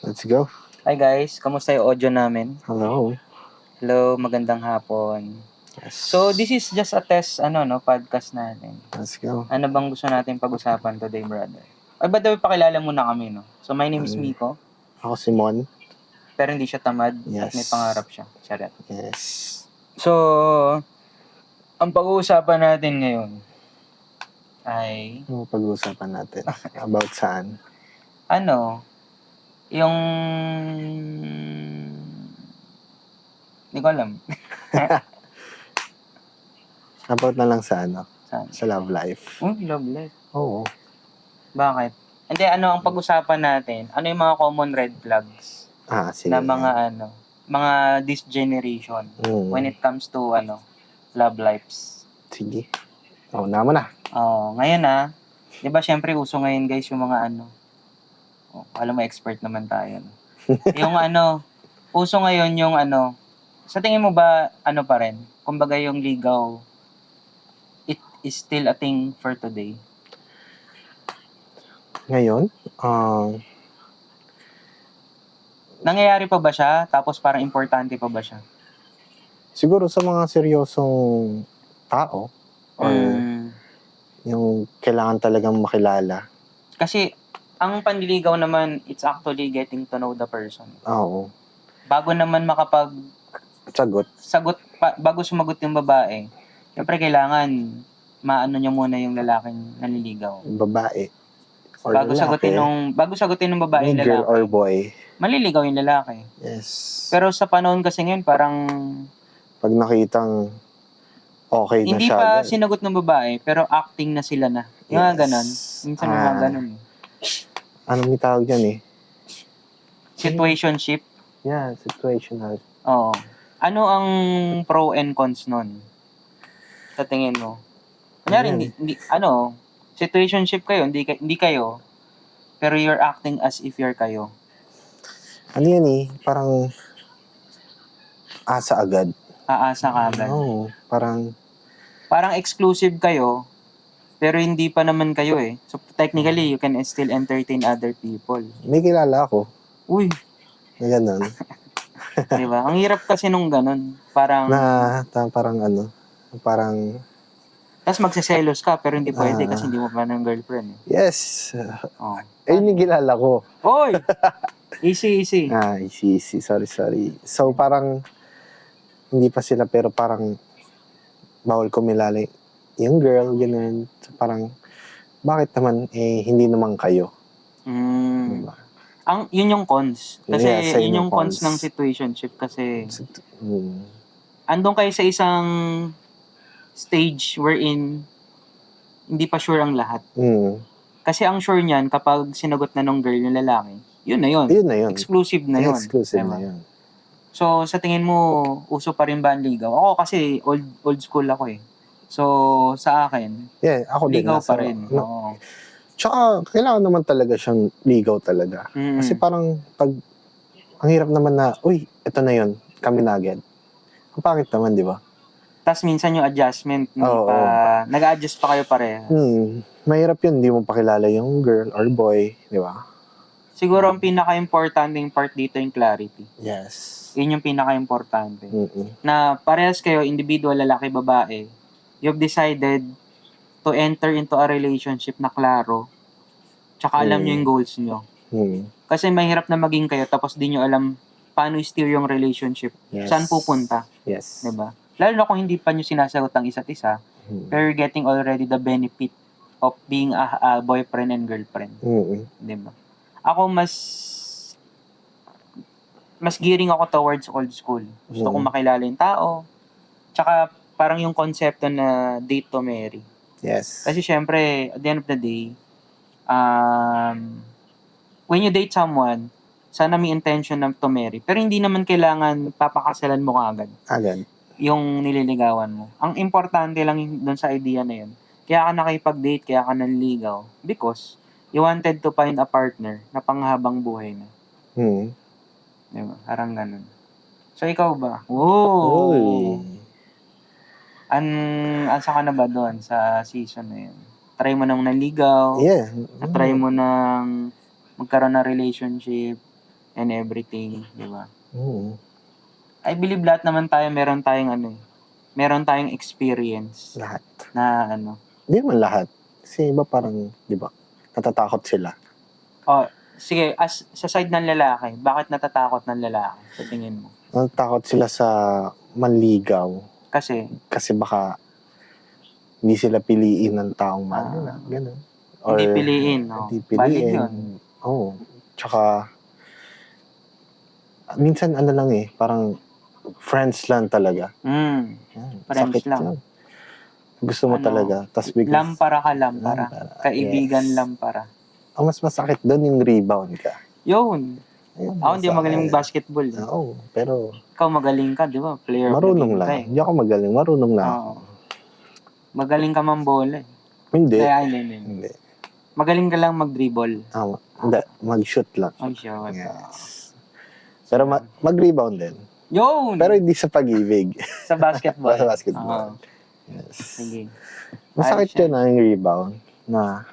Let's go. Hi guys, kamusta yung audio namin? Hello. Hello, magandang hapon. Yes. So, this is just a test, podcast natin. Let's go. Ano bang gusto natin pag-usapan today, brother? Ay, by the way, pakilala muna kami, no? So, my name is Miko, Ako si Mon. pero hindi siya tamad at may Yes. pangarap siya. Charot. Yes. So, ang pag-uusapan natin ngayon ay, Ano pag-uusapan natin? About saan? yung... Hindi ko alam. About na lang sa ano? Saan? Sa love life. Love life. Oo. Bakit? Hindi, ang pag-usapan natin, ano yung mga common red flags Sige. na mga this generation when it comes to, love lives. Sige. Naman na. Ngayon di ba syempre uso ngayon guys yung mga alam mo expert naman tayo. No? Yung uso ngayon yung sa tingin mo ba pa rin? Kumbaga yung ligaw, it is still a thing for today? Ngayon, nangyayari pa ba siya? Tapos parang importante pa ba siya? siguro sa mga seryosong tao or yung kailangan talagang makilala. Kasi ang panliligaw naman, it's actually getting to know the person. Oo. Bago naman bago sumagot yung babae, syempre kailangan maano niya muna yung lalaking nanliligaw. Babae. Or Bago lalaki. sagutin ng babae yung lalaki. Girl or boy. Maliligaw yung lalaki. Yes. Pero sa panahon kasi ngayon, parang pag nakitang okay na hindi siya. pa sinagot ng babae, pero acting na sila na. Yung mga ganon. Minsan yung mga ganon. Anong tawag yan eh? Situationship. Yeah, situational. Oo. Ano ang pro and cons nun? Sa tingin mo? Kunyari, situationship kayo, hindi kayo, pero you're acting as if you're kayo. Ano yan eh? Parang asa agad. Aasa ka agad. Oo, parang exclusive kayo, pero hindi pa naman kayo eh. So technically, you can still entertain other people. May kilala ako. Uy! Na ganun. Diba? Ang hirap kasi nung ganun. Parang... Parang... Tapos magsiselos ka, pero hindi pwede kasi hindi mo pa ng girlfriend. Yes! Ayun yung kilala ko. Oy! Easy. Easy. Sorry. So parang... Hindi pa sila, pero parang... Bawal kumilala yung girl, ganun. So parang... Bakit naman, hindi naman kayo? Diba? Yun yung cons. Kasi yun yung cons ng situationship. Kasi... Andun kayo sa isang stage wherein hindi pa sure ang lahat. Kasi ang sure niyan, kapag sinagot na ng girl yung lalaki, yun na yun. Exclusive na yun. Na yun. So, sa tingin mo, uso pa rin ba ang ligaw? Ako kasi old school ako eh. So, sa akin, ako din, ligaw pa rin. Tsaka, kailangan naman talaga siyang ligaw talaga. Kasi parang, ang hirap naman na, uy, ito na yun, kami na agad. Ang pangit naman, di ba? Tapos minsan yung adjustment, nag-a-adjust pa kayo parehas. Mahirap yun, hindi mo pakilala yung girl or boy, di ba? Siguro ang pinaka-importanting part dito yung clarity. Yes. Yun yung pinaka-importante. Na parehas kayo, individual, lalaki, babae, you've decided to enter into a relationship na klaro, tsaka alam nyo yung goals nyo. Kasi mahirap na maging kayo, tapos di nyo alam paano i-steer yung relationship. Yes. Saan pupunta? Yes. Diba? Lalo na kung hindi pa nyo sinasagot ang isa't isa, pero you're getting already the benefit of being a boyfriend and girlfriend. Diba? Ako mas gearing ako towards old school. Gusto kong makilala yung tao. Tsaka parang yung konsepto na date to marry. Yes. Kasi syempre, at the end of the day, when you date someone, sana may intention na to marry. Pero hindi naman kailangan papakasalan mo agad. Yung nililigawan mo. Ang importante lang doon sa idea na yun. Kaya ka nakipag-date, kaya ka nanligaw. Because you wanted to find a partner na panghabang buhay na. Diba? Parang ganun. So, ikaw ba? Whoa! Asa ka na ba doon sa season na yun? Try mo nang nanligaw? Yeah. Try mo nang magkaroon ng relationship? and everything, di ba? Oo. I believe lahat naman tayo meron tayong experience Lahat. na Hindi naman lahat. Kasi iba parang, di ba, natatakot sila. Sige, sa side ng lalaki, bakit natatakot ng lalaki sa tingin mo? Natatakot sila sa manligaw. Kasi baka hindi sila piliin ng taong mahal nila. Ganun. Or, hindi piliin, no? Hindi Valid piliin. yun. Oo. Tsaka, minsan lang parang friends lang talaga. Friends Sakit lang. yun. Gusto mo talaga. Tas bigla, lampara. Kaibigan Yes. lampara. Ang mas masakit doon yung rebound ka. Yun. Ayun, Ako hindi magaling basketball. Oo, pero Ikaw magaling ka, di ba? Player of the marunong game lang. ka eh. Hindi ako magaling. Marunong lang ako. Magaling ka mambola eh. Hindi. Hindi. Magaling ka lang mag-dribble. Hindi. Mag-shoot lang. Mag-shoot. Yes. Pero mag-rebound din. Yun! Pero hindi sa pag-ibig. Sa basketball. Sa basketball. Yes. Sige. Masakit yun yung rebound na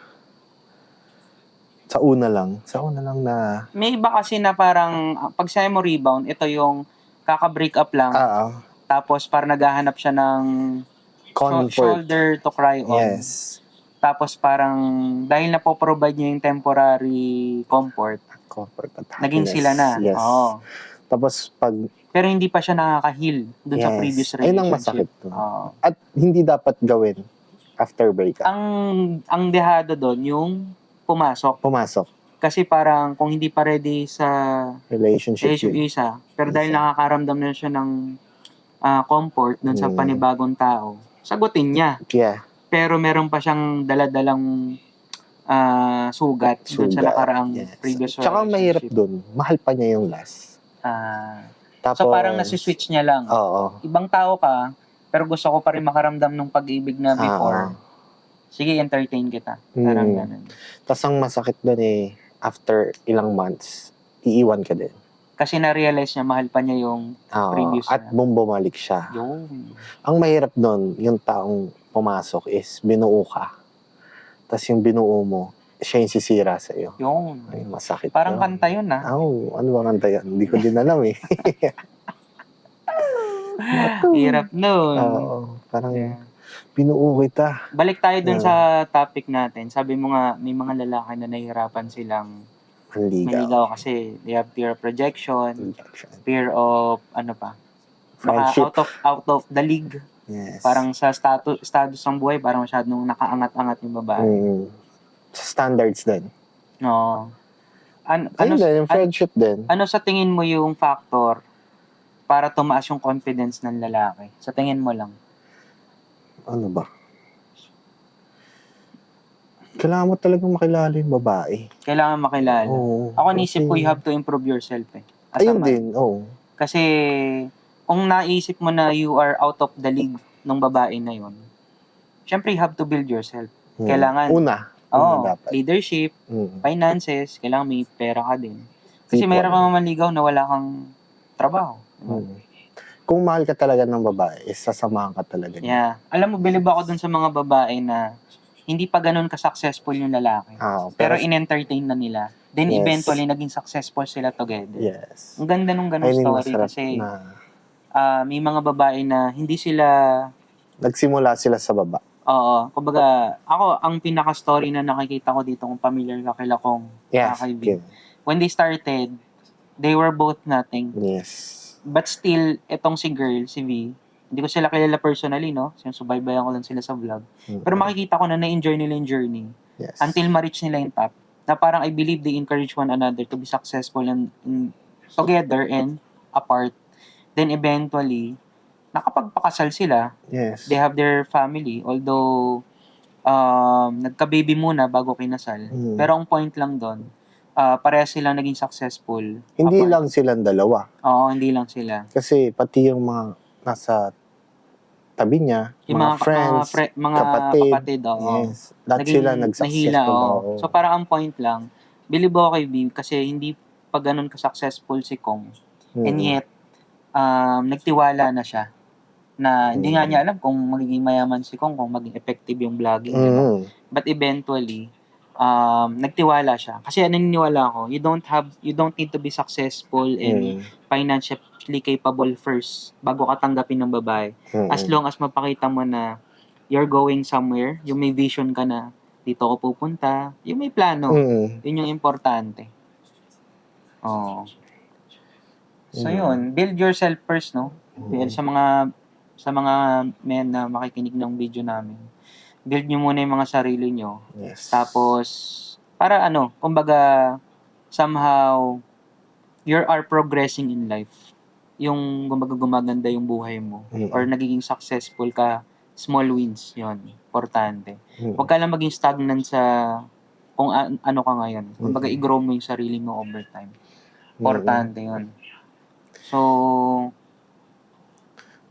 sa una lang na may iba kasi na parang pag sa'yo mo rebound, ito yung kaka-break up lang. Tapos parang naghahanap siya ng shoulder to cry on. Yes. Tapos parang dahil napoprovide niya yung temporary comfort, naging sila na. Yes. Tapos pero hindi pa siya nakaka-heal dun sa previous relationship. Ayun ang masakit dun. At hindi dapat gawin after breakup. Ang dehado doon yung pumasok. Kasi parang kung hindi pa ready sa relationship isa, pero dahil nakakaramdam na siya ng comfort dun sa panibagong tao, sagutin niya. Yeah. Pero meron pa siyang daladalang sugat dun sa nakaraang previous relationship. Tsaka mahirap dun, mahal pa niya yung last. Tapos, so parang nasi-switch niya lang. Oo. Ibang tao ka, pero gusto ko pa rin makaramdam ng pag-ibig na before. Sige, entertain kita. Parang ganun. Tapos ang masakit doon after ilang months, iiwan ka din. Kasi na-realize niya, mahal pa niya yung previous at bumalik siya. Yun. Ang mahirap doon, yung taong pumasok is binuo ka. Tapos yung binuo mo, siya yung sisira sa iyo. Yun. Ay, masakit. Parang kanta yun, ano ba kanta yun? Hindi ko din alam eh. Hirap nun. Parang binuo kita. Balik tayo dun sa topic natin. Sabi mo nga, may mga lalaki na nahihirapan silang manligaw kasi they have fear of rejection, fear of, friendship. Out of the league. Yes. Parang sa status ng buhay, parang masyadong nakaangat-angat yung babae. Sa standards din. No. Yung friendship din. Ano sa tingin mo yung factor para tumaas yung confidence ng lalaki? Sa tingin mo lang. Ano ba? Kailangan mo talagang makilala yung babae. Kailangan makilala. Ako nisip ko, you have to improve yourself eh. Ayun din, Kasi, kung naisip mo na you are out of the league ng babae na yun, syempre you have to build yourself. Kailangan, dapat. leadership, finances, kailangan may pera ka din. Kasi mayroon kang mamaligaw na wala kang trabaho. Kung mahal ka talaga ng babae, sasamahan ka talaga niya. Yeah. Alam mo, bilib ako dun sa mga babae na hindi pa ganun ka-successful yung lalaki. Pero in-entertain na nila. Then eventually, naging successful sila together. Yes. Ang ganda nung ganung story kasi may mga babae na hindi sila... Nagsimula sila sa baba. Oo. Kumbaga, ako, ang pinaka-story na nakikita ko dito, kung familiar ka kila kong kakaibig. When they started, they were both nothing. Yes. But still, etong si girl, si V, hindi ko sila kilala personally, no? Sinusubaybayan ko lang sila sa vlog. Pero makikita ko na na-enjoy nila yung journey. Yes. Until ma-reach nila yung top. Na parang I believe they encourage one another to be successful and together and apart. Then eventually, nakapagpakasal sila. Yes. They have their family. Although, nagka-baby muna bago kinasal. Pero ang point lang doon, parehas silang naging successful. Hindi lang silang dalawa. Oo, hindi lang sila. Kasi pati yung mga nasa tabi niya, yung mga friends, mga kapatid yes. Lahat sila nag-successful. So parang ang point lang, believe ako kay Bim kasi hindi pa ganun ka-successful si Kong. And yet, nagtiwala na siya. Na hindi nga niya alam kung magiging mayaman si Kong, kung maging effective yung vlogging. But eventually, nagtiwala siya. Kasi naniniwala ako, you don't need to be successful and financially capable first bago ka tanggapin ng babae. As long as mapakita mo na you're going somewhere, yung may vision ka na dito ako pupunta, yung may plano. Yun yung importante. Oh. So yun, build yourself first, no? Sa mga men na makikinig ng video namin. Build nyo muna yung mga sarili nyo. Yes. Tapos, para kumbaga, somehow, you are progressing in life. Yung kumbaga gumaganda yung buhay mo. Or nagiging successful ka, small wins, yun. Importante. Huwag ka lang maging stagnant sa kung ano ka ngayon. Kumbaga, i-grow mo yung sarili mo over time. Importante yun. So,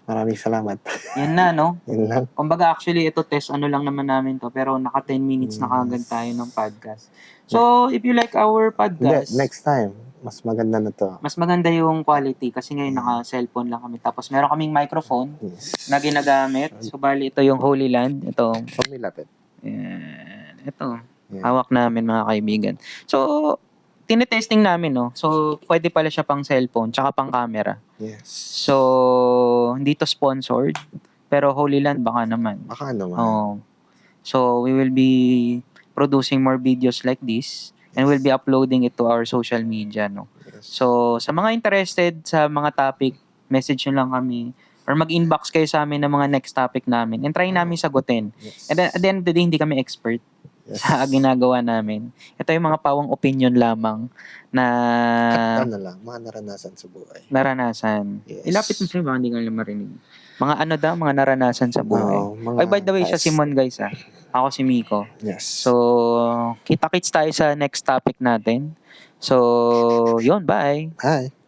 maraming salamat. yan na, no? Yun lang. Kumbaga, actually, ito test lang naman namin to. Pero naka 10 minutes na kagad tayo ng podcast. So, if you like our podcast... Hindi, next time, mas maganda na to. Mas maganda yung quality kasi ngayon naka-cellphone lang kami. Tapos meron kaming microphone na ginagamit. So, bali, ito yung Holy Land. Ito. Pumilapit. Yan. Ito. Hawak namin, mga kaibigan. So, tinetesting namin, no? So, pwede pala siya pang cellphone, tsaka pang camera. Yes. So, hindi to sponsored, pero Holy Land baka naman. Baka naman. So, we will be producing more videos like this, and we'll be uploading it to our social media, no? Yes. So, sa mga interested sa mga topic, message nyo lang kami, or mag-inbox kayo sa amin ng mga next topic namin, and try namin sagutin. Yes. And then, at the end of the day, hindi kami expert sa ginagawa namin. Ito yung mga pawang opinion lamang na... Ano lang, mga naranasan sa buhay. Naranasan. Yes. Ilapit mo sa'yo, baka hindi ka lang marinig. Mga mga naranasan sa buhay. Ay, by the way, siya si Mon, guys, ha? Ako si Miko. Yes. So, kita-kits tayo sa next topic natin. So, yun, bye. Bye.